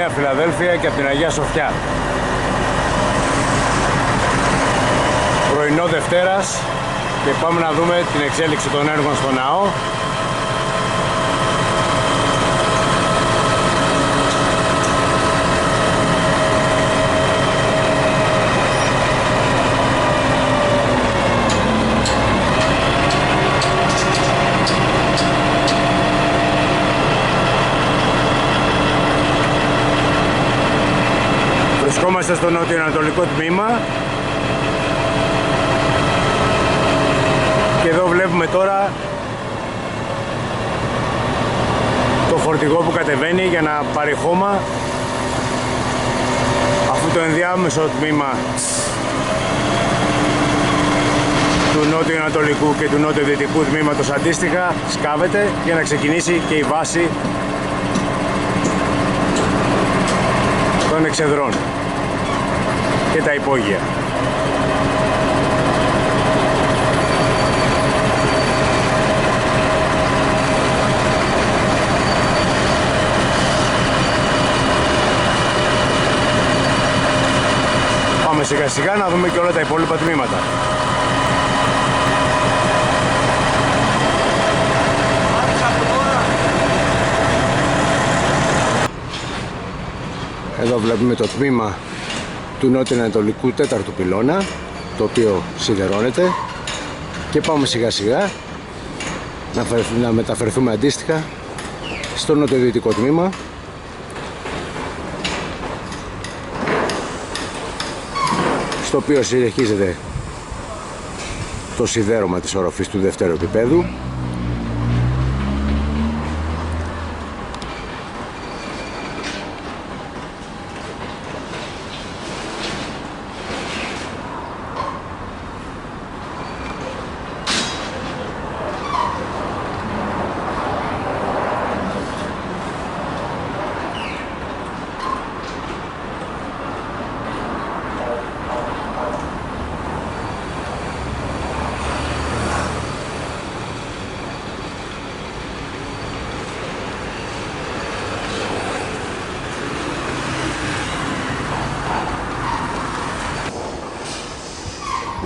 Νέα Φιλαδέλφια και από την Αγία Σοφιά. Πρωινό Δευτέρας και πάμε να δούμε την εξέλιξη των έργων στο ναό. Βρισκόμαστε στο νοτιοανατολικό τμήμα και εδώ βλέπουμε τώρα το φορτηγό που κατεβαίνει για να πάρει χώμα, αφού το ενδιάμεσο τμήμα του νότιο-ανατολικού και του νότιο-δυτικού τμήματος αντίστοιχα σκάβεται για να ξεκινήσει και η βάση των εξεδρών και τα υπόγεια. Πάμε σιγά σιγά να δούμε και όλα τα υπόλοιπα τμήματα. Εδώ βλέπουμε το τμήμα του νότιο-ανατολικού τέταρτου πυλώνα, το οποίο σιδερώνεται, και πάμε σιγά σιγά να μεταφερθούμε αντίστοιχα στο νοτιοδυτικό τμήμα, στο οποίο συνεχίζεται το σιδέρωμα της οροφής του δεύτερου επίπεδου.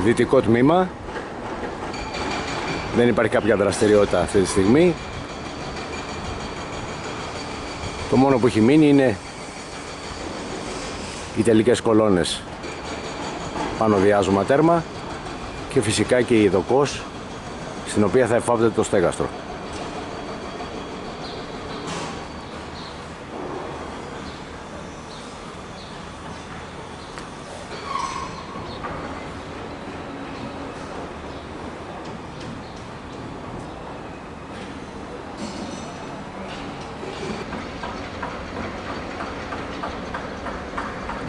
Δυτικό τμήμα, δεν υπάρχει κάποια δραστηριότητα αυτή τη στιγμή. Το μόνο που έχει μείνει είναι οι τελικές κολόνες πάνω διάζωμα τέρμα και φυσικά και η ειδοκός στην οποία θα εφάπτεται το στέγαστρο.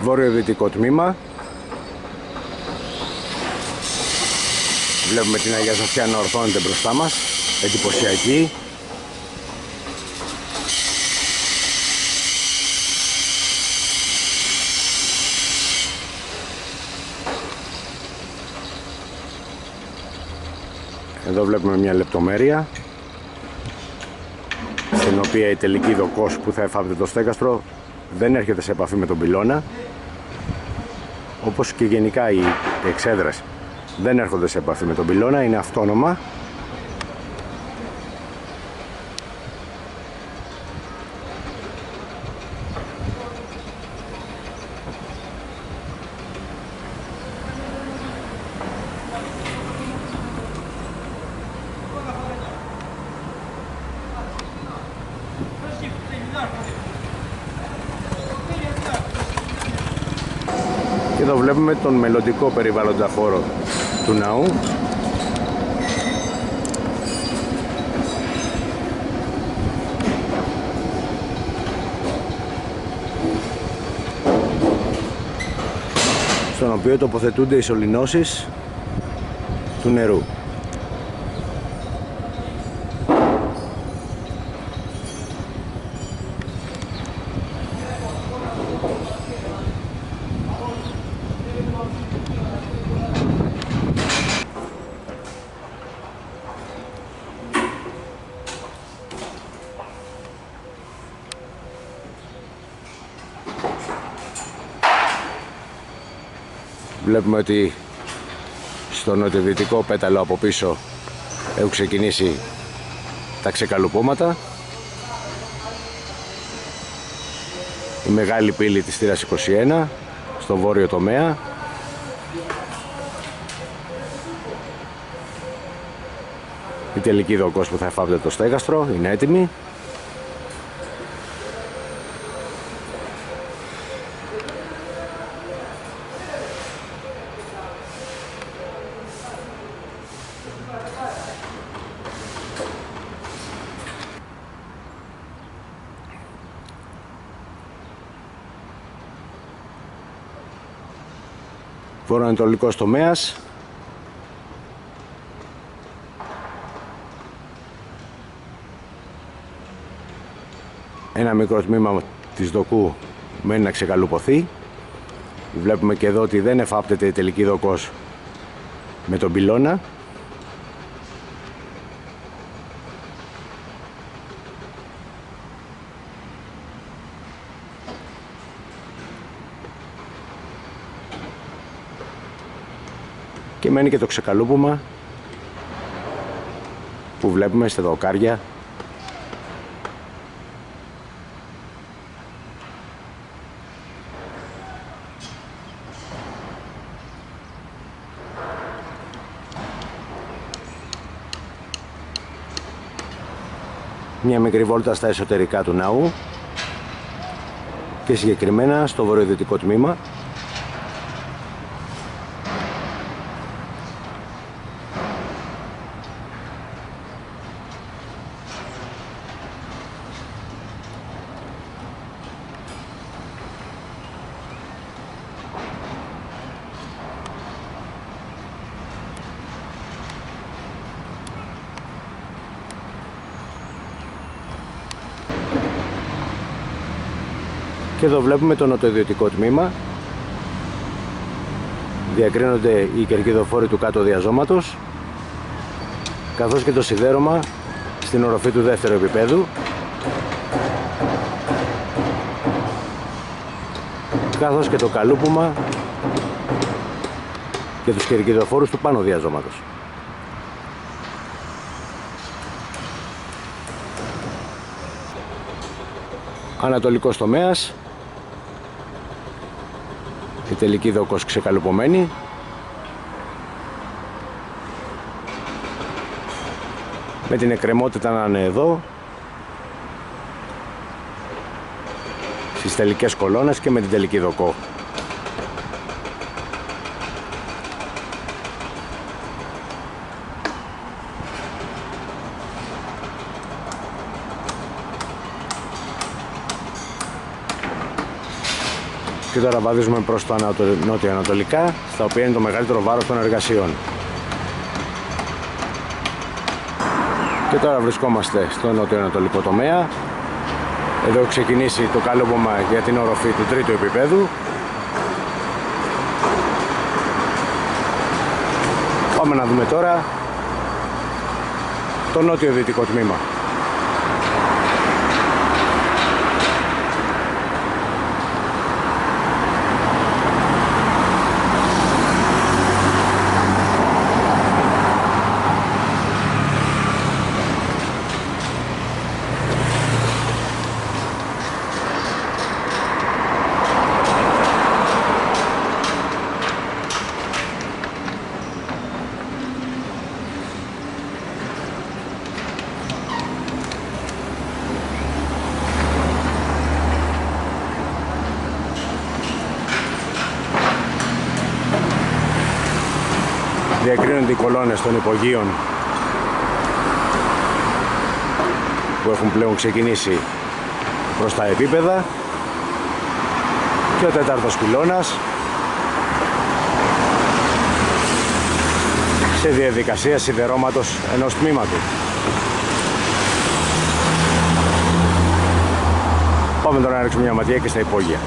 Βόρειο-δυτικό τμήμα. Βλέπουμε την Αγία Σοφιά να ορθώνεται μπροστά μας, εντυπωσιακή. Εδώ βλέπουμε μια λεπτομέρεια στην οποία η τελική ειδοκός που θα εφάπτεται το στέγαστρο δεν έρχεται σε επαφή με τον πυλώνα, όπως και γενικά οι εξέδρες δεν έρχονται σε επαφή με τον πυλώνα, είναι αυτόνομα. Και εδώ βλέπουμε τον μελλοντικό περιβάλλοντα χώρο του ναού. Στον οποίο τοποθετούνται οι σωληνώσεις του νερού. Βλέπουμε ότι στο νοτιοδυτικό πέταλο από πίσω έχουν ξεκινήσει τα ξεκαλουπώματα. Η μεγάλη πύλη της θύρας 21 στο βόρειο τομέα. Η τελική δοκός που θα εφάπτεται το στέγαστρο είναι έτοιμη. Βορειοανατολικός τομέας. Ένα μικρό τμήμα της δοκού μένει να ξεκαλουπωθεί. Βλέπουμε και εδώ ότι δεν εφάπτεται η τελική δοκός με τον πυλώνα. Και μένει και το ξεκαλούπομα που βλέπουμε στα δοκάρια. Μια μικρή βόλτα στα εσωτερικά του ναού και συγκεκριμένα στο βορειοδυτικό τμήμα. Και εδώ βλέπουμε το νοτιοδυτικό τμήμα. Διακρίνονται οι κερκιδοφόροι του κάτω διαζώματος, καθώς και το σιδέρωμα στην οροφή του δεύτερου επίπεδου, καθώς και το καλούπομα και τους κερκιδοφόρους του πάνω διαζώματος. Ανατολικός τομέας. Η τελική δοκός ξεκαλουπωμένη. Με την εκκρεμότητα να είναι εδώ, στις τελικές κολόνες και με την τελική δοκό. Και τώρα βαδίζουμε προς τα νότιο-ανατολικά, στα οποία είναι το μεγαλύτερο βάρος των εργασιών. Και τώρα βρισκόμαστε στο νότιο-ανατολικό τομέα. Εδώ έχει ξεκινήσει το καλούπομα για την οροφή του τρίτου επίπεδου. Πάμε να δούμε τώρα το νότιο-δυτικό τμήμα. Διακρίνονται οι κολόνες των υπογείων που έχουν πλέον ξεκινήσει προς τα επίπεδα και ο τέταρτος πυλώνας σε διαδικασία σιδερώματος ενός τμήματος. Πάμε τώρα να ρίξουμε μια ματιά και στα υπόγεια.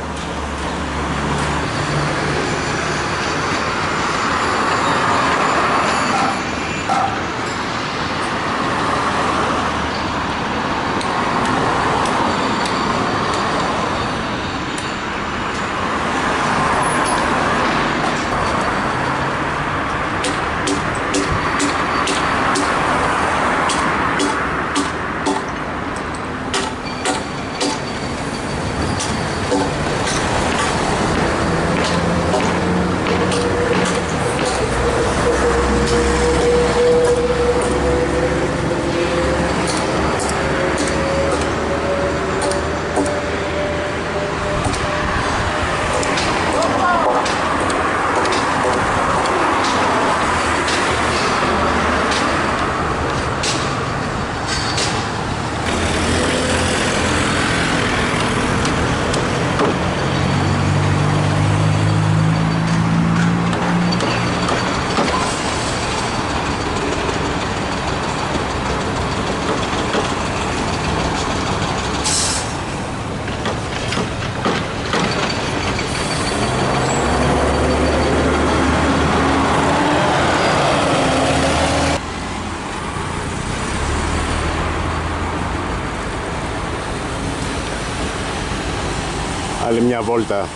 άλλη μια βόλτα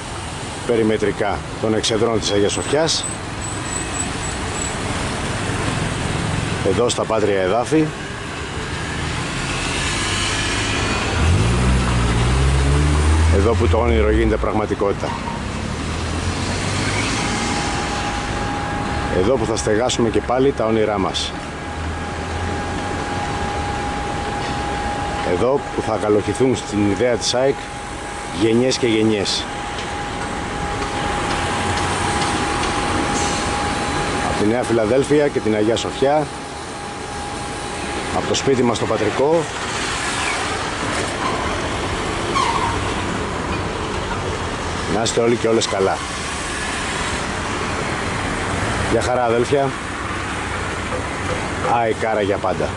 περιμετρικά των εξεδρών της Αγίας Σοφιάς. Εδώ στα Πάτρια εδάφη. Εδώ που το όνειρο γίνεται πραγματικότητα. Εδώ που θα στεγάσουμε και πάλι τα όνειρά μας. Εδώ που θα ακαλοχηθούν στην ιδέα της ΑΕΚ γενιές και γενιές. Από τη Νέα Φιλαδέλφια και την Αγία Σοφιά, από το σπίτι μας το πατρικό, να είστε όλοι και όλες καλά. Γεια χαρά αδέλφια, ΑΕΚ Άρα για πάντα.